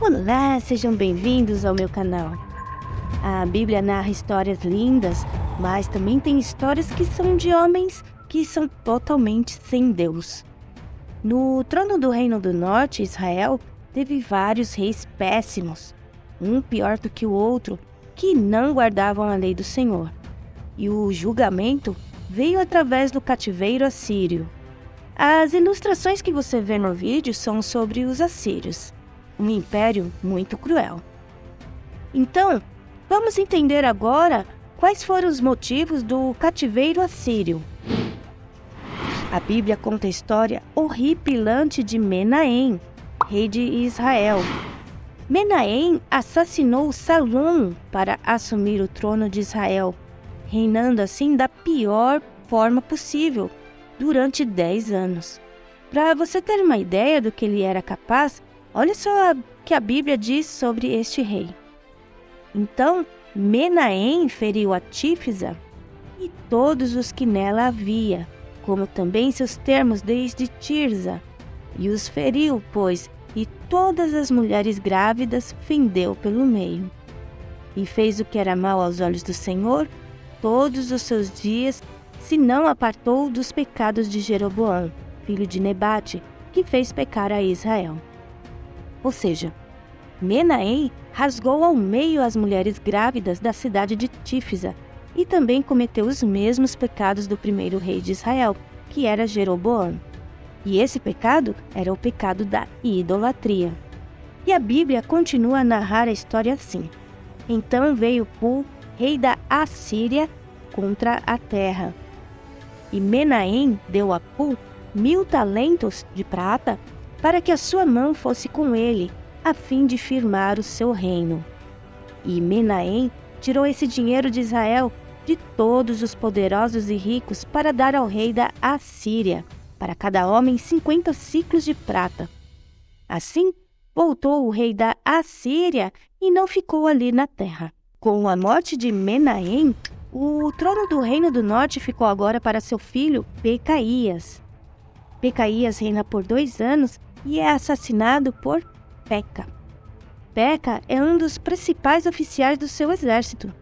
Olá, sejam bem-vindos ao meu canal. A Bíblia narra histórias lindas, mas também tem histórias que são de homens que são totalmente sem Deus. No trono do Reino do Norte, Israel, teve vários reis péssimos, um pior do que o outro, que não guardavam a lei do Senhor. E o julgamento veio através do cativeiro assírio. As ilustrações que você vê no vídeo são sobre os assírios, um império muito cruel. Então, vamos entender agora quais foram os motivos do cativeiro assírio. A Bíblia conta a história horripilante de Menahem, rei de Israel. Menahem assassinou Salom para assumir o trono de Israel, reinando assim da pior forma possível, durante 10 anos. Para você ter uma ideia do que ele era capaz, olha só o que a Bíblia diz sobre este rei. Então, Menahem feriu a Tífisa e todos os que nela havia, como também seus termos desde Tirza, e os feriu, pois, e todas as mulheres grávidas fendeu pelo meio. E fez o que era mal aos olhos do Senhor todos os seus dias, se não apartou dos pecados de Jeroboão, filho de Nebate, que fez pecar a Israel. Ou seja, Menahem rasgou ao meio as mulheres grávidas da cidade de Tífisa e também cometeu os mesmos pecados do primeiro rei de Israel, que era Jeroboão. E esse pecado era o pecado da idolatria. E a Bíblia continua a narrar a história assim. Então veio Pul, rei da Assíria, contra a terra. E Menahem deu a Pul 1000 talentos de prata para que a sua mão fosse com ele, a fim de firmar o seu reino. E Menahem tirou esse dinheiro de Israel, de todos os poderosos e ricos, para dar ao rei da Assíria, para cada homem 50 ciclos de prata. Assim, voltou o rei da Assíria e não ficou ali na terra. Com a morte de Menahem, o trono do Reino do Norte ficou agora para seu filho Pecaías. Pecaías reina por 2 anos e é assassinado por Peca. Peca é um dos principais oficiais do seu exército.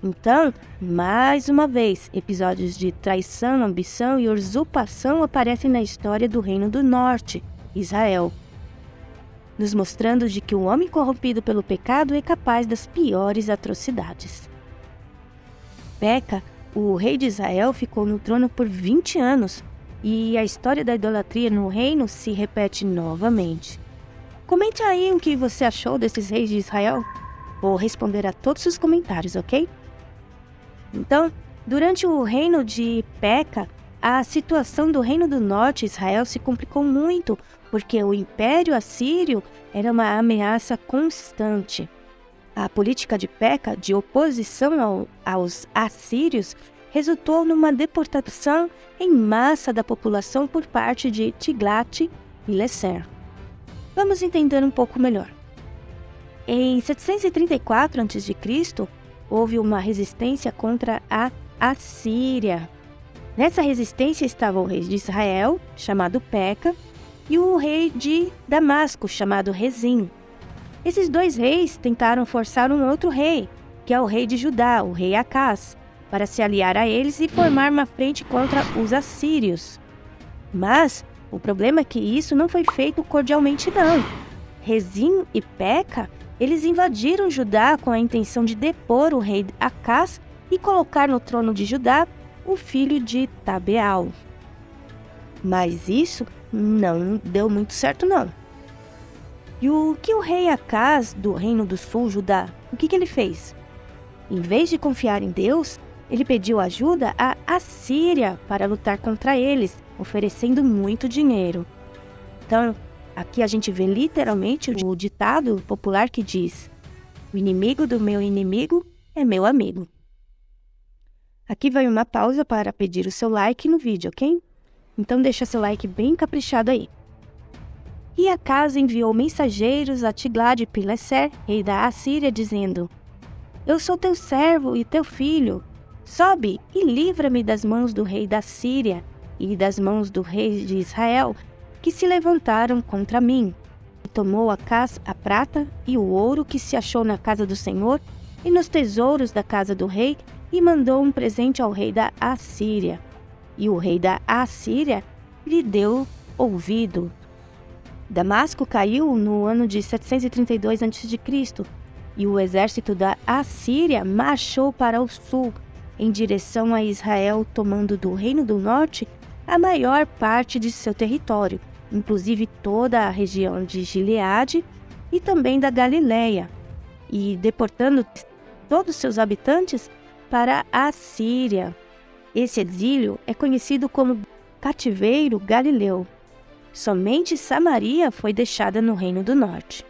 Então, mais uma vez, episódios de traição, ambição e usurpação aparecem na história do Reino do Norte, Israel, nos mostrando de que o homem corrompido pelo pecado é capaz das piores atrocidades. Peca, o rei de Israel, ficou no trono por 20 anos, e a história da idolatria no reino se repete novamente. Comente aí o que você achou desses reis de Israel. Vou responder a todos os comentários, ok? Então, durante o reino de Peca, a situação do Reino do Norte, Israel, se complicou muito, porque o Império Assírio era uma ameaça constante. A política de Peca, de oposição aos assírios, resultou numa deportação em massa da população por parte de Tiglat-Pileser. Vamos entender um pouco melhor. Em 734 a.C., houve uma resistência contra a Assíria. Nessa resistência estava o rei de Israel, chamado Peca, e o rei de Damasco, chamado Rezim. Esses 2 reis tentaram forçar um outro rei, que é o rei de Judá, o rei Acaz, para se aliar a eles e formar uma frente contra os assírios. Mas o problema é que isso não foi feito cordialmente não. Rezim e Peca, eles invadiram Judá com a intenção de depor o rei Acaz e colocar no trono de Judá o filho de Tabeal. Mas isso não deu muito certo não. E o que o rei Acaz, do Reino do Sul, Judá, o que ele fez? Em vez de confiar em Deus, ele pediu ajuda à Assíria para lutar contra eles, oferecendo muito dinheiro. Então, aqui a gente vê literalmente o ditado popular que diz: o inimigo do meu inimigo é meu amigo. Aqui vai uma pausa para pedir o seu like no vídeo, ok? Então deixa seu like bem caprichado aí. E Acaz enviou mensageiros a Tiglat-Pileser, rei da Assíria, dizendo: eu sou teu servo e teu filho. Sobe e livra-me das mãos do rei da Síria e das mãos do rei de Israel, que se levantaram contra mim. tomou a prata e o ouro que se achou na casa do Senhor e nos tesouros da casa do rei e mandou um presente ao rei da Assíria. E o rei da Assíria lhe deu ouvido. Damasco caiu no ano de 732 a.C. e o exército da Assíria marchou para o sul, em direção a Israel, tomando do Reino do Norte a maior parte de seu território, inclusive toda a região de Gileade e também da Galileia, e deportando todos seus habitantes para a Síria. Esse exílio é conhecido como cativeiro galileu. Somente Samaria foi deixada no Reino do Norte.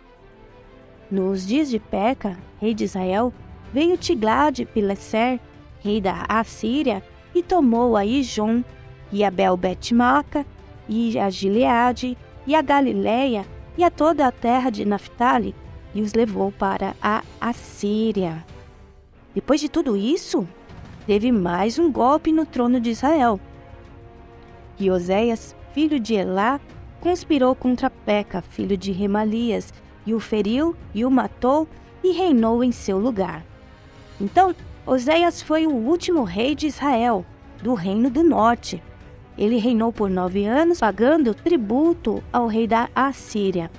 Nos dias de Peca, rei de Israel, veio Tiglat-Pileser, rei da Assíria, e tomou a Ijon, e a Bel-Bet-Maca, e a Gileade, e a Galileia, e a toda a terra de Naphtali, e os levou para a Assíria. Depois de tudo isso, teve mais um golpe no trono de Israel. E Oséias, filho de Elá, conspirou contra Peca, filho de Remalias, e o feriu e o matou, e reinou em seu lugar. Então, Oséias foi o último rei de Israel, do Reino do Norte. Ele reinou por 9 anos, pagando tributo ao rei da Assíria.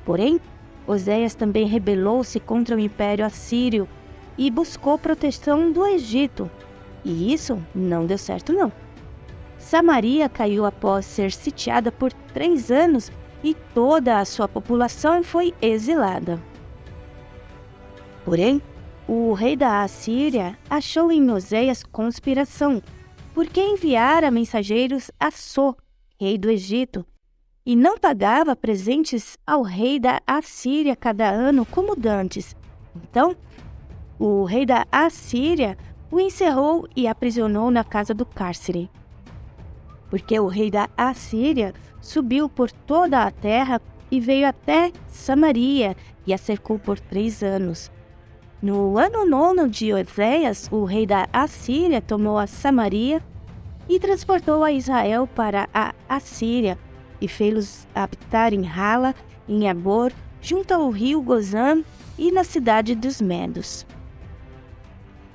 Porém, Oséias também rebelou-se contra o Império Assírio e buscou proteção do Egito. E isso não deu certo, não. Samaria caiu após ser sitiada por 3 anos e toda a sua população foi exilada. Porém, o rei da Assíria achou em Oséias conspiração, porque enviara mensageiros a So, rei do Egito, e não pagava presentes ao rei da Assíria cada ano como dantes. Então, o rei da Assíria o encerrou e aprisionou na casa do cárcere. Porque o rei da Assíria subiu por toda a terra e veio até Samaria e a cercou por 3 anos. No ano 9 de Oséias, o rei da Assíria tomou a Samaria e transportou a Israel para a Assíria e fez-los habitar em Hala, em Abor, junto ao rio Gozã e na cidade dos Medos.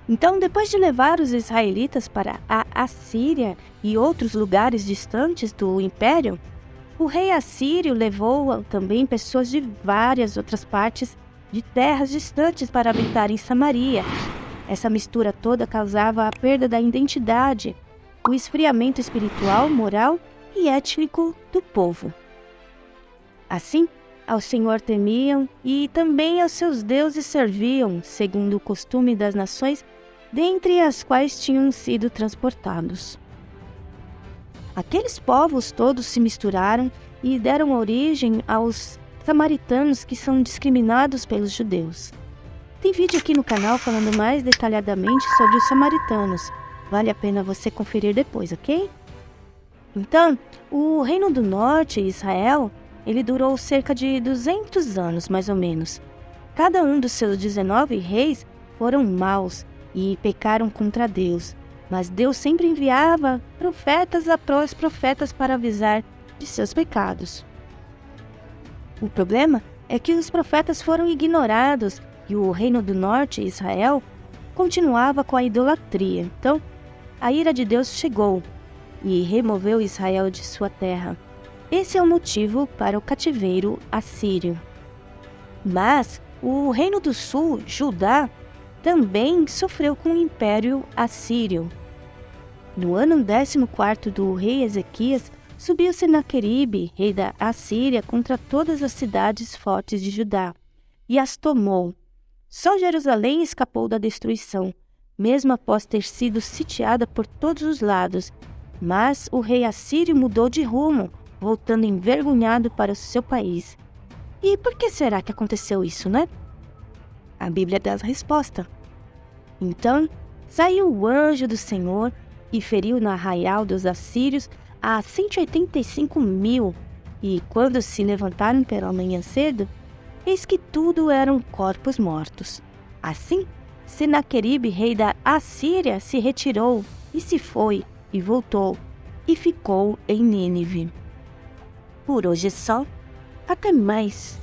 Então, depois de levar os israelitas para a Assíria e outros lugares distantes do império, o rei assírio levou também pessoas de várias outras partes de terras distantes para habitar em Samaria. Essa mistura toda causava a perda da identidade, o esfriamento espiritual, moral e étnico do povo. Assim, ao Senhor temiam e também aos seus deuses serviam, segundo o costume das nações, dentre as quais tinham sido transportados. Aqueles povos todos se misturaram e deram origem aos samaritanos, que são discriminados pelos judeus. Tem vídeo aqui no canal falando mais detalhadamente sobre os samaritanos. Vale a pena você conferir depois, ok? Então, o Reino do Norte, Israel, ele durou cerca de 200 anos, mais ou menos. Cada um dos seus 19 reis foram maus e pecaram contra Deus. Mas Deus sempre enviava profetas após profetas para avisar de seus pecados. O problema é que os profetas foram ignorados e o Reino do Norte, Israel, continuava com a idolatria. Então, a ira de Deus chegou e removeu Israel de sua terra. Esse é o motivo para o cativeiro assírio. Mas o Reino do Sul, Judá, também sofreu com o Império Assírio. No ano 14º do rei Ezequias, subiu Senaqueribe, rei da Assíria, contra todas as cidades fortes de Judá, e as tomou. Só Jerusalém escapou da destruição, mesmo após ter sido sitiada por todos os lados. Mas o rei assírio mudou de rumo, voltando envergonhado para o seu país. E por que será que aconteceu isso, né? A Bíblia dá a resposta. Então, saiu o anjo do Senhor e feriu no arraial dos assírios a 185.000, e quando se levantaram pela manhã cedo, eis que tudo eram corpos mortos. Assim, Senaqueribe, rei da Assíria, se retirou e se foi e voltou e ficou em Nínive. Por hoje é só. Até mais!